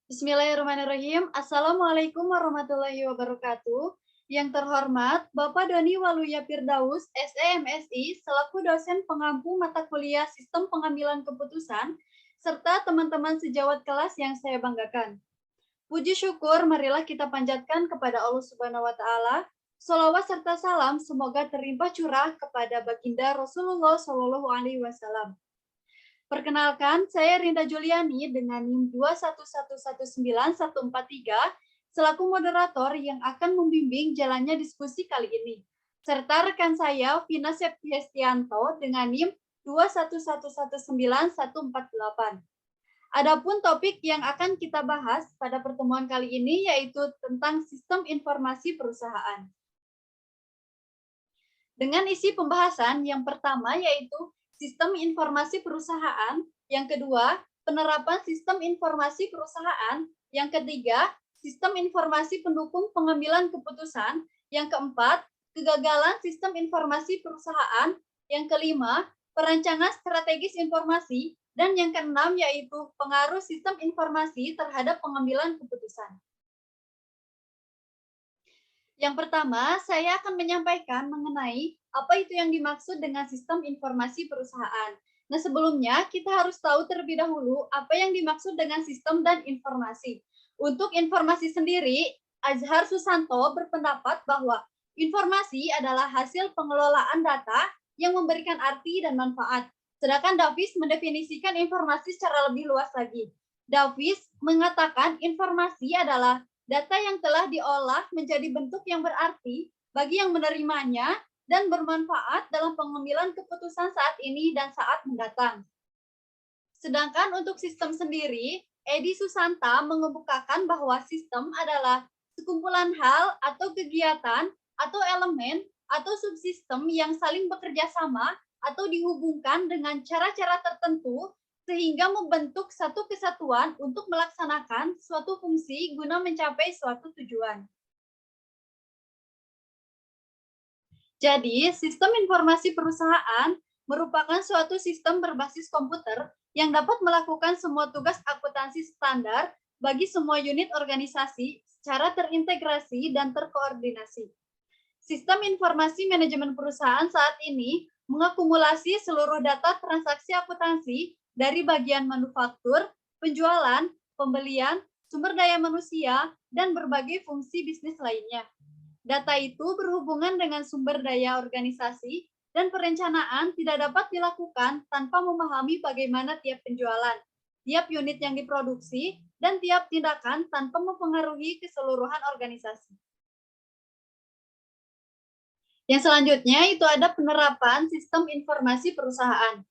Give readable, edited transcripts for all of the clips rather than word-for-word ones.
Bismillahirrahmanirrahim. Assalamualaikum warahmatullahi wabarakatuh. Yang terhormat Bapak Doni Waluya Firdaus, SEMSI, selaku dosen pengampu mata kuliah Sistem Pengambilan Keputusan, serta teman-teman sejawat kelas yang saya banggakan. Puji syukur marilah kita panjatkan kepada Allah Subhanahu wa taala. Sholawat serta salam semoga terlimpah curah kepada baginda Rasulullah Shallallahu alaihi wasallam. Perkenalkan, saya Rinda Juliani dengan NIM 211194143 selaku moderator yang akan membimbing jalannya diskusi kali ini. Serta rekan saya Vina Septiestianto dengan NIM 211194148. Adapun topik yang akan kita bahas pada pertemuan kali ini yaitu tentang sistem informasi perusahaan. Dengan isi pembahasan yang pertama yaitu sistem informasi perusahaan, yang kedua, penerapan sistem informasi perusahaan, yang ketiga, sistem informasi pendukung pengambilan keputusan, yang keempat, kegagalan sistem informasi perusahaan, yang kelima, perancangan strategis informasi, dan yang keenam yaitu pengaruh sistem informasi terhadap pengambilan keputusan. Yang pertama, saya akan menyampaikan mengenai apa itu yang dimaksud dengan sistem informasi perusahaan. Nah, sebelumnya kita harus tahu terlebih dahulu apa yang dimaksud dengan sistem dan informasi. Untuk informasi sendiri, Azhar Susanto berpendapat bahwa informasi adalah hasil pengelolaan data yang memberikan arti dan manfaat. Sedangkan Davis mendefinisikan informasi secara lebih luas lagi. Davis mengatakan informasi adalah data yang telah diolah menjadi bentuk yang berarti bagi yang menerimanya dan bermanfaat dalam pengambilan keputusan saat ini dan saat mendatang. Sedangkan untuk sistem sendiri, Edi Susanta mengemukakan bahwa sistem adalah sekumpulan hal atau kegiatan atau elemen atau subsistem yang saling bekerja sama atau dihubungkan dengan cara-cara tertentu sehingga membentuk satu kesatuan untuk melaksanakan suatu fungsi guna mencapai suatu tujuan. Jadi, sistem informasi perusahaan merupakan suatu sistem berbasis komputer yang dapat melakukan semua tugas akuntansi standar bagi semua unit organisasi secara terintegrasi dan terkoordinasi. Sistem informasi manajemen perusahaan saat ini mengakumulasi seluruh data transaksi akuntansi dari bagian manufaktur, penjualan, pembelian, sumber daya manusia, dan berbagai fungsi bisnis lainnya. Data itu berhubungan dengan sumber daya organisasi dan perencanaan tidak dapat dilakukan tanpa memahami bagaimana tiap penjualan, tiap unit yang diproduksi, dan tiap tindakan tanpa mempengaruhi keseluruhan organisasi. Yang selanjutnya itu ada penerapan sistem informasi perusahaan.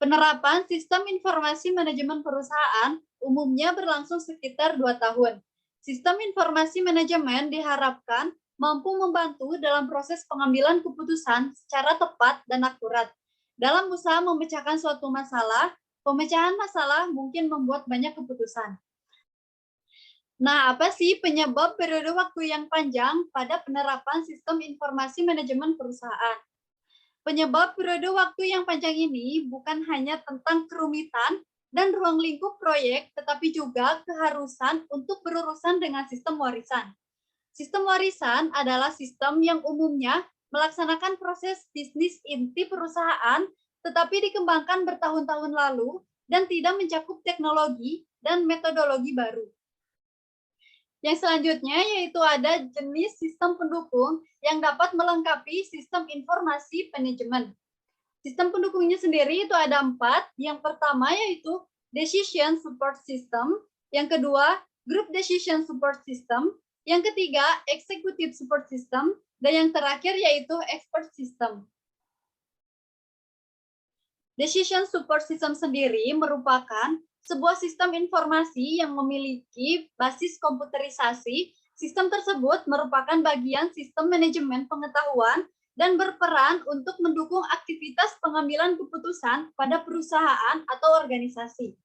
Penerapan sistem informasi manajemen perusahaan umumnya berlangsung sekitar 2 tahun. Sistem informasi manajemen diharapkan mampu membantu dalam proses pengambilan keputusan secara tepat dan akurat. Dalam usaha memecahkan suatu masalah, pemecahan masalah mungkin membuat banyak keputusan. Nah, apa sih penyebab periode waktu yang panjang pada penerapan sistem informasi manajemen perusahaan? Penyebab periode waktu yang panjang ini bukan hanya tentang kerumitan dan ruang lingkup proyek, tetapi juga keharusan untuk berurusan dengan sistem warisan. Sistem warisan adalah sistem yang umumnya melaksanakan proses bisnis inti perusahaan, tetapi dikembangkan bertahun-tahun lalu dan tidak mencakup teknologi dan metodologi baru. Yang selanjutnya yaitu ada jenis sistem pendukung yang dapat melengkapi sistem informasi manajemen. Sistem pendukungnya sendiri itu ada 4. Yang pertama yaitu Decision Support System. Yang kedua, Group Decision Support System. Yang ketiga, Executive Support System. Dan yang terakhir yaitu Expert System. Decision Support System sendiri merupakan sebuah sistem informasi yang memiliki basis komputerisasi. Sistem tersebut merupakan bagian sistem manajemen pengetahuan dan berperan untuk mendukung aktivitas pengambilan keputusan pada perusahaan atau organisasi.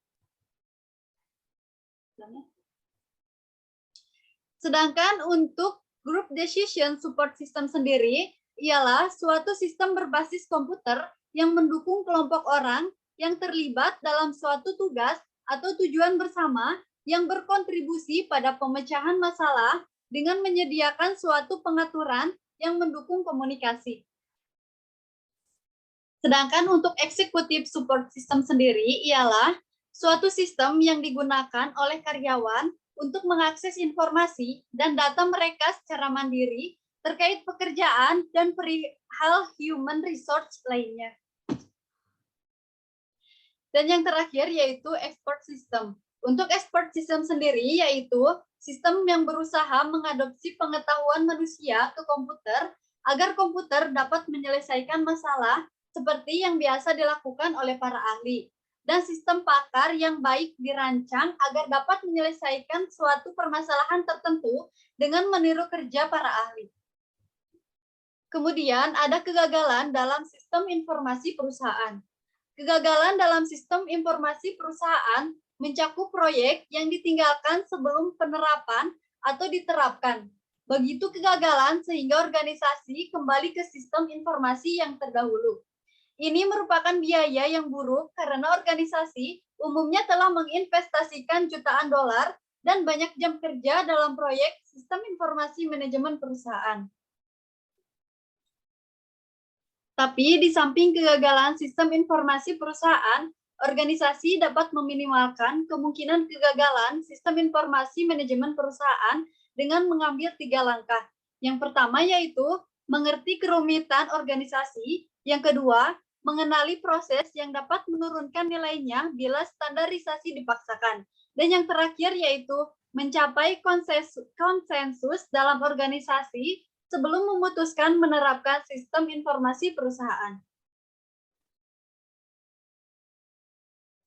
Sedangkan untuk Group Decision Support System sendiri ialah suatu sistem berbasis komputer yang mendukung kelompok orang yang terlibat dalam suatu tugas atau tujuan bersama yang berkontribusi pada pemecahan masalah dengan menyediakan suatu pengaturan yang mendukung komunikasi. Sedangkan untuk executive support system sendiri ialah suatu sistem yang digunakan oleh karyawan untuk mengakses informasi dan data mereka secara mandiri terkait pekerjaan dan perihal human resource lainnya. Dan yang terakhir yaitu export system. Untuk export system sendiri yaitu sistem yang berusaha mengadopsi pengetahuan manusia ke komputer agar komputer dapat menyelesaikan masalah seperti yang biasa dilakukan oleh para ahli. Dan sistem pakar yang baik dirancang agar dapat menyelesaikan suatu permasalahan tertentu dengan meniru kerja para ahli. Kemudian ada kegagalan dalam sistem informasi perusahaan. Kegagalan dalam sistem informasi perusahaan mencakup proyek yang ditinggalkan sebelum penerapan atau diterapkan. Begitu kegagalan sehingga organisasi kembali ke sistem informasi yang terdahulu. Ini merupakan biaya yang buruk karena organisasi umumnya telah menginvestasikan jutaan dolar dan banyak jam kerja dalam proyek sistem informasi manajemen perusahaan. Tapi di samping kegagalan sistem informasi perusahaan, organisasi dapat meminimalkan kemungkinan kegagalan sistem informasi manajemen perusahaan dengan mengambil 3 langkah. Yang pertama yaitu mengerti kerumitan organisasi, yang kedua, mengenali proses yang dapat menurunkan nilainya bila standarisasi dipaksakan. Dan yang terakhir yaitu mencapai konsensus dalam organisasi sebelum memutuskan menerapkan sistem informasi perusahaan.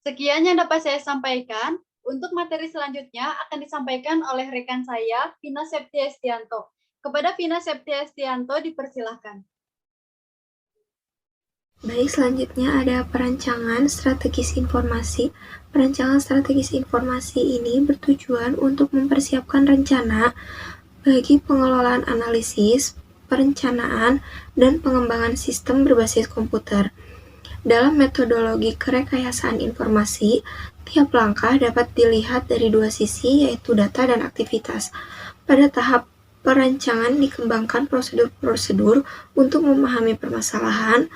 Sekian yang dapat saya sampaikan. Untuk materi selanjutnya akan disampaikan oleh rekan saya, Vina Septiastianto. Kepada Vina Septiastianto dipersilahkan. Baik, selanjutnya ada perancangan strategis informasi. Perancangan strategis informasi ini bertujuan untuk mempersiapkan rencana bagi pengelolaan analisis, perencanaan, dan pengembangan sistem berbasis komputer. Dalam metodologi kerekayasaan informasi, tiap langkah dapat dilihat dari dua sisi, yaitu data dan aktivitas. Pada tahap perancangan dikembangkan prosedur-prosedur untuk memahami permasalahan,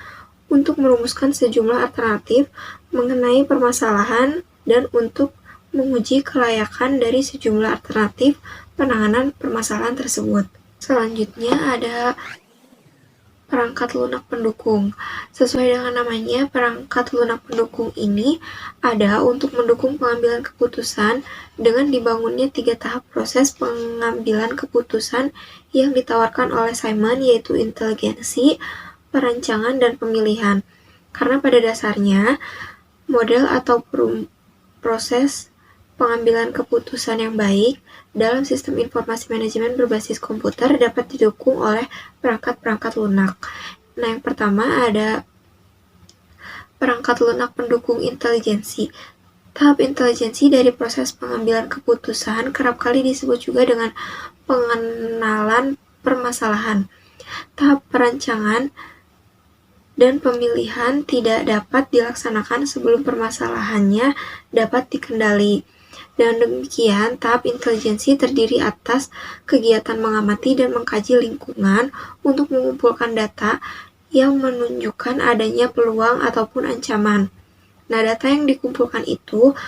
untuk merumuskan sejumlah alternatif mengenai permasalahan, dan untuk menguji kelayakan dari sejumlah alternatif penanganan permasalahan tersebut. Selanjutnya ada perangkat lunak pendukung. Sesuai dengan namanya, perangkat lunak pendukung ini ada untuk mendukung pengambilan keputusan dengan dibangunnya 3 tahap proses pengambilan keputusan yang ditawarkan oleh Simon, yaitu inteligensi, perancangan, dan pemilihan. Karena pada dasarnya, model atau proses pengambilan keputusan yang baik dalam sistem informasi manajemen berbasis komputer dapat didukung oleh perangkat-perangkat lunak. Nah, yang pertama ada perangkat lunak pendukung inteligensi. Tahap inteligensi dari proses pengambilan keputusan kerap kali disebut juga dengan pengenalan permasalahan. Tahap perancangan dan pemilihan tidak dapat dilaksanakan sebelum permasalahannya dapat dikendali. Dengan demikian, tahap inteligensi terdiri atas kegiatan mengamati dan mengkaji lingkungan untuk mengumpulkan data yang menunjukkan adanya peluang ataupun ancaman. Nah, data yang dikumpulkan itu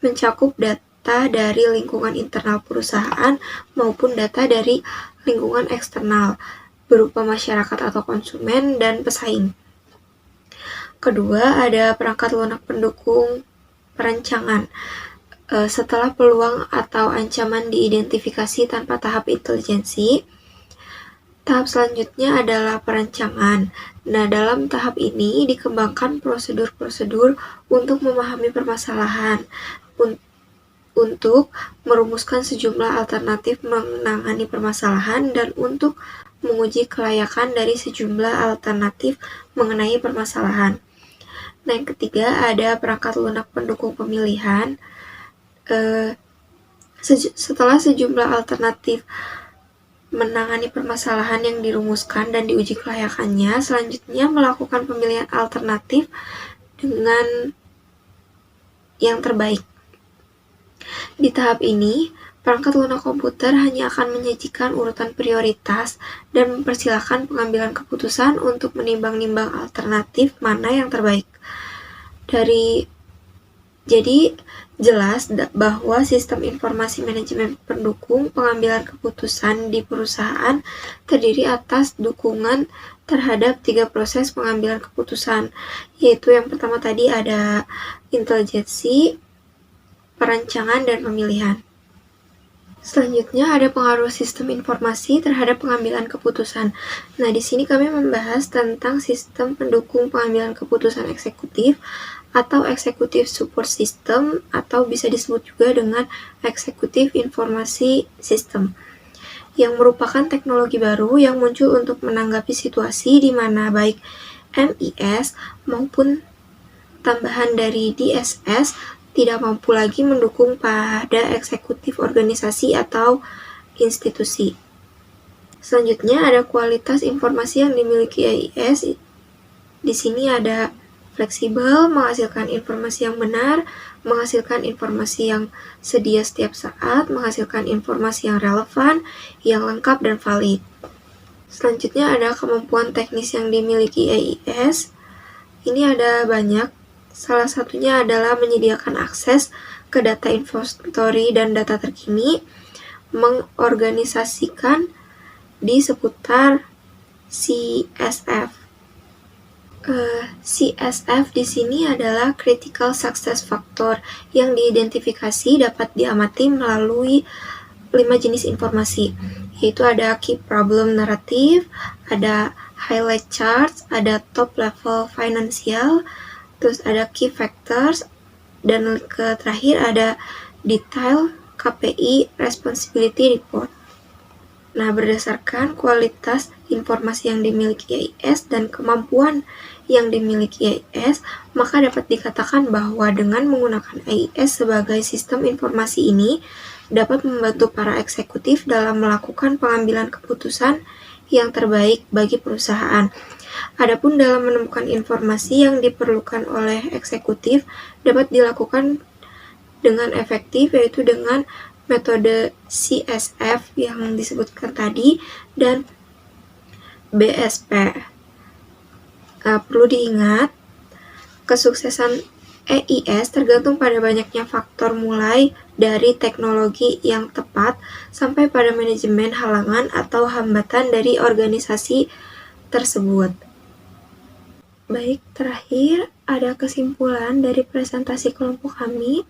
mencakup data dari lingkungan internal perusahaan maupun data dari lingkungan eksternal, berupa masyarakat atau konsumen dan pesaing. Kedua, ada perangkat lunak pendukung perancangan. Setelah peluang atau ancaman diidentifikasi tanpa tahap inteligensi, tahap selanjutnya adalah perancangan. Nah, dalam tahap ini dikembangkan prosedur-prosedur untuk memahami permasalahan, untuk merumuskan sejumlah alternatif menangani permasalahan, dan untuk menguji kelayakan dari sejumlah alternatif mengenai permasalahan. Nah, yang ketiga ada perangkat lunak pendukung pemilihan. Setelah sejumlah alternatif menangani permasalahan yang dirumuskan dan diuji kelayakannya, selanjutnya melakukan pemilihan alternatif dengan yang terbaik. Di tahap ini, perangkat lunak komputer hanya akan menyajikan urutan prioritas dan mempersilahkan pengambilan keputusan untuk menimbang-nimbang alternatif mana yang terbaik. Jadi, jelas bahwa sistem informasi manajemen pendukung pengambilan keputusan di perusahaan terdiri atas dukungan terhadap 3 proses pengambilan keputusan, yaitu yang pertama tadi ada intelijensi, perancangan, dan pemilihan. Selanjutnya ada pengaruh sistem informasi terhadap pengambilan keputusan. Nah, di sini kami membahas tentang sistem pendukung pengambilan keputusan eksekutif atau Executive Support System atau bisa disebut juga dengan Executive Informasi System, yang merupakan teknologi baru yang muncul untuk menanggapi situasi di mana baik MIS maupun tambahan dari DSS tidak mampu lagi mendukung pada eksekutif organisasi atau institusi. Selanjutnya ada kualitas informasi yang dimiliki AIS. Di sini ada fleksibel, menghasilkan informasi yang benar, menghasilkan informasi yang sedia setiap saat, menghasilkan informasi yang relevan, yang lengkap dan valid. Selanjutnya ada kemampuan teknis yang dimiliki AIS. Ini ada banyak. Salah satunya adalah menyediakan akses ke data inventory dan data terkini, mengorganisasikan di seputar CSF. CSF di sini adalah Critical Success Factor yang diidentifikasi dapat diamati melalui 5 jenis informasi, yaitu ada Key Problem Narrative, ada Highlight Charts, ada Top Level Financial, terus ada Key Factors, dan terakhir ada Detail KPI Responsibility Report. Nah, berdasarkan kualitas informasi yang dimiliki AIS dan kemampuan yang dimiliki AIS, maka dapat dikatakan bahwa dengan menggunakan AIS sebagai sistem informasi ini dapat membantu para eksekutif dalam melakukan pengambilan keputusan yang terbaik bagi perusahaan. Adapun dalam menemukan informasi yang diperlukan oleh eksekutif dapat dilakukan dengan efektif, yaitu dengan metode CSF yang disebutkan tadi dan BSP. Perlu diingat, kesuksesan AIS tergantung pada banyaknya faktor, mulai dari teknologi yang tepat sampai pada manajemen halangan atau hambatan dari organisasi tersebut. Baik, terakhir ada kesimpulan dari presentasi kelompok kami,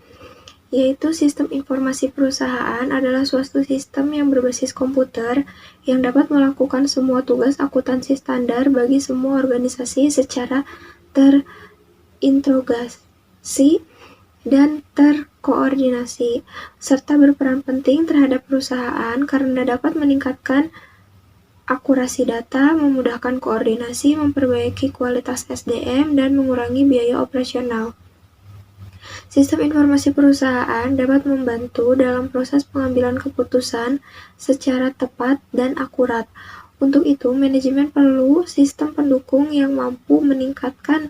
yaitu sistem informasi perusahaan adalah suatu sistem yang berbasis komputer yang dapat melakukan semua tugas akuntansi standar bagi semua organisasi secara terintegrasi dan terkoordinasi, serta berperan penting terhadap perusahaan karena dapat meningkatkan akurasi data, memudahkan koordinasi, memperbaiki kualitas SDM, dan mengurangi biaya operasional. Sistem informasi perusahaan dapat membantu dalam proses pengambilan keputusan secara tepat dan akurat. Untuk itu, manajemen perlu sistem pendukung yang mampu meningkatkan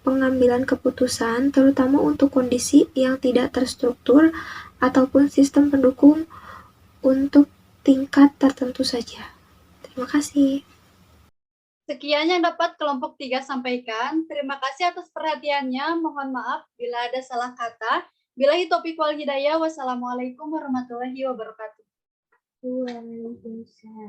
pengambilan keputusan, terutama untuk kondisi yang tidak terstruktur ataupun sistem pendukung untuk tingkat tertentu saja. Terima kasih. Sekian yang dapat kelompok 3 sampaikan. Terima kasih atas perhatiannya. Mohon maaf bila ada salah kata. Billahi taufiq wal hidayah. Wassalamualaikum warahmatullahi wabarakatuh. Waalaikumsalam.